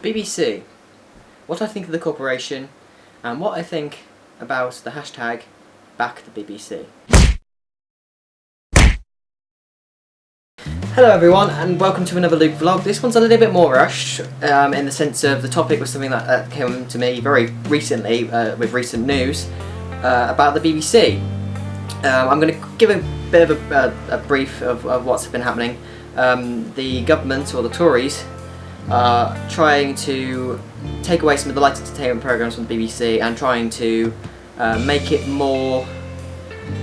The BBC, what I think of the corporation, and what I think about the hashtag Back the BBC. Hello everyone, and welcome to another Luke vlog. This one's a little bit more rushed, in the sense of the topic was something that came to me very recently, with recent news, about the BBC. I'm going to give a bit of a brief of what's been happening. The government, or the Tories, are trying to take away some of the light entertainment programmes from the BBC and trying to make it more,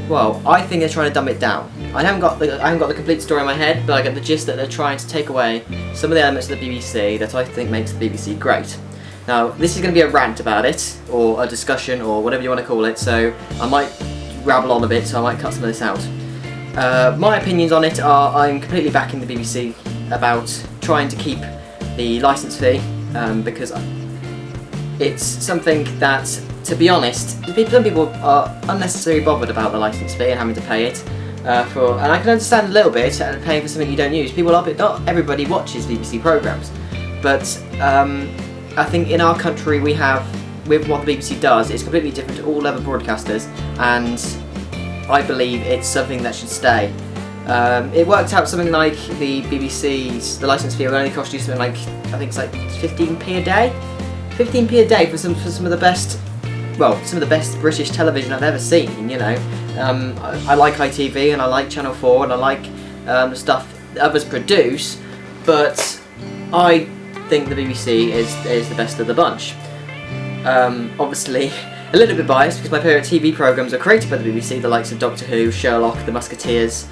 well, I think they're trying to dumb it down. I haven't got the complete story in my head, but I get the gist that they're trying to take away some of the elements of the BBC that I think makes the BBC great. Now, this is going to be a rant about it, or a discussion, or whatever you want to call it, so I might rabble on a bit, so I might cut some of this out. My opinions on it are I'm completely backing the BBC about trying to keep the licence fee, because it's something that, to be honest, some people are unnecessarily bothered about the licence fee and having to pay it, and I can understand a little bit paying for something you don't use. Not everybody watches BBC programmes, but I think in our country with what the BBC does, it's completely different to all other broadcasters, and I believe it's something that should stay. It worked out something like the licence fee will only cost you something like, I think it's like 15p a day? 15p a day for some of the best, well, some of the best British television I've ever seen, you know. I like ITV and I like Channel 4 and I like the stuff that others produce, but I think the BBC is the best of the bunch. Obviously, a little bit biased because my favourite TV programmes are created by the BBC, the likes of Doctor Who, Sherlock, The Musketeers,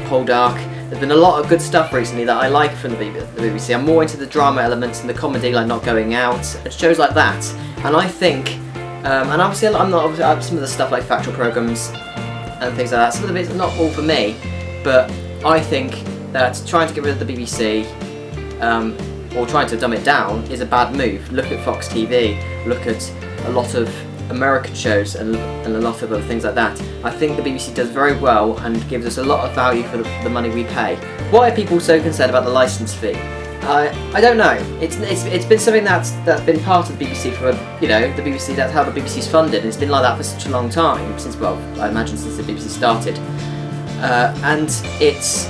Poldark. There's been a lot of good stuff recently that I like from the BBC. I'm more into the drama elements and the comedy, like Not Going Out, and shows like that. And I think, and obviously some of the stuff like factual programmes and things like that, some of it's not all for me, but I think that trying to get rid of the BBC, or trying to dumb it down, is a bad move. Look at Fox TV, look at a lot of American shows and a lot of other things like that. I think the BBC does very well and gives us a lot of value for the money we pay. Why are people so concerned about the licence fee? I don't know. It's been something that's been part of the BBC for, you know, the BBC. That's how the BBC's funded, and it's been like that for such a long time, since, well, I imagine since the BBC started. And it's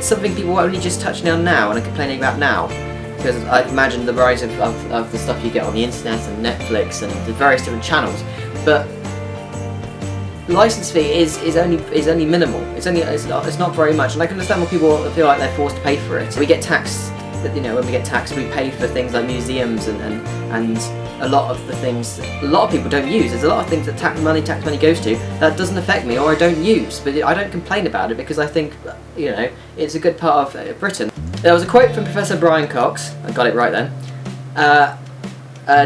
something people are only just touching on now and are complaining about now. Because I imagine the rise of the stuff you get on the internet and Netflix and the various different channels, but the licence fee is only minimal. It's not very much, and I can understand why people feel like they're forced to pay for it. We get taxed, you know, when we get taxed, we pay for things like museums and a lot of the things a lot of people don't use. There's a lot of things that tax money goes to that doesn't affect me or I don't use, but I don't complain about it because I think, you know, it's a good part of Britain. There was a quote from Professor Brian Cox, I got it right then,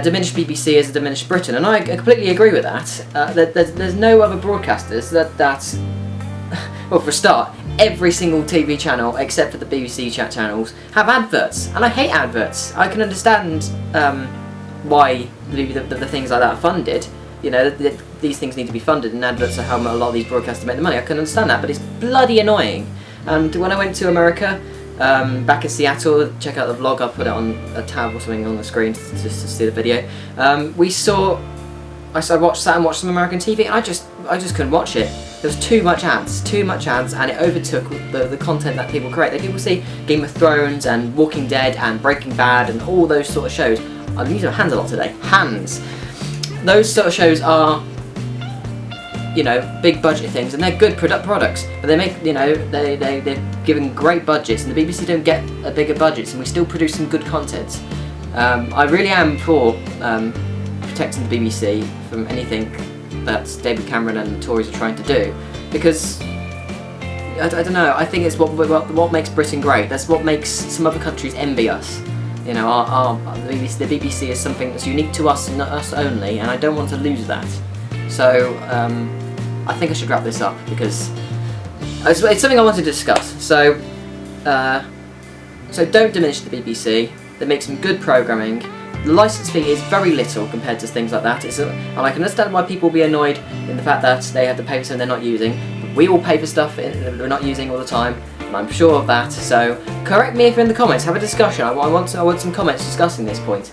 diminished BBC is a diminished Britain, and I completely agree with that. There's no other broadcasters that well, for a start, every single TV channel except for the BBC channels have adverts, and I hate adverts. I can understand why the things like that are funded. You know, these things need to be funded, and adverts are how a lot of these broadcasters make the money. I can understand that, but it's bloody annoying. And when I went to America, back in Seattle, check out the vlog, I'll put it on a tab or something on the screen just to see the video. I sat and watched some American TV, and I just couldn't watch it. There was too much ads, and it overtook the content that people create. People see Game of Thrones and Walking Dead and Breaking Bad and all those sort of shows. I'm using my hands a lot today. Hands. Those sort of shows are, you know, big budget things, and they're good products, but they make, you know, they're given great budgets, and the BBC don't get a bigger budgets, and we still produce some good content. I really am for protecting the BBC from anything that David Cameron and the Tories are trying to do, because I don't know, I think it's what makes Britain great. That's what makes some other countries envy us. You know, the BBC is something that's unique to us and not us only, and I don't want to lose that. So I think I should wrap this up because it's something I want to discuss. So don't diminish the BBC. They make some good programming. The licence fee is very little compared to things like that. And I can understand why people will be annoyed in the fact that they have to pay for something they're not using. But we all pay for stuff that we're not using all the time. I'm sure of that. So correct me if you're in the comments. Have a discussion. I want some comments discussing this point.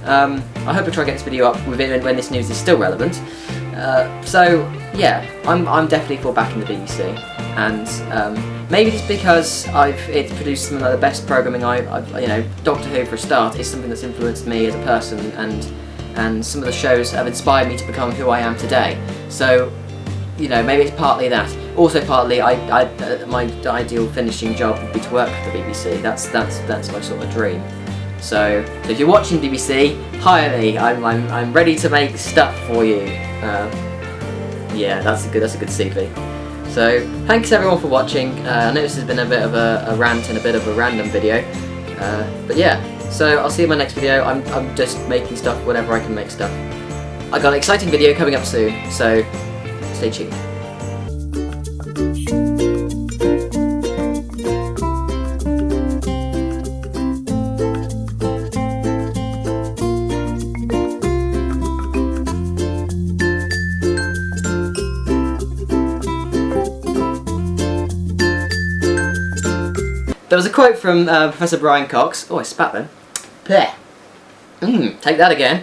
I hope I try to get this video up within when this news is still relevant. So yeah, I'm definitely for backing the BBC, and maybe it's because it's produced some of the best programming I've Doctor Who for a start is something that's influenced me as a person, and some of the shows have inspired me to become who I am today. So maybe it's partly that. Also partly, my ideal finishing job would be to work for the BBC. That's my sort of dream. So if you're watching BBC, hire me. I'm ready to make stuff for you. Yeah, that's a good CV. So thanks everyone for watching. I know this has been a bit of a rant and a bit of a random video, but yeah. So I'll see you in my next video. I'm just making stuff whenever I can make stuff. I got an exciting video coming up soon, so stay tuned. There was a quote from Professor Brian Cox. Oh, I spat then. Blech. Take that again.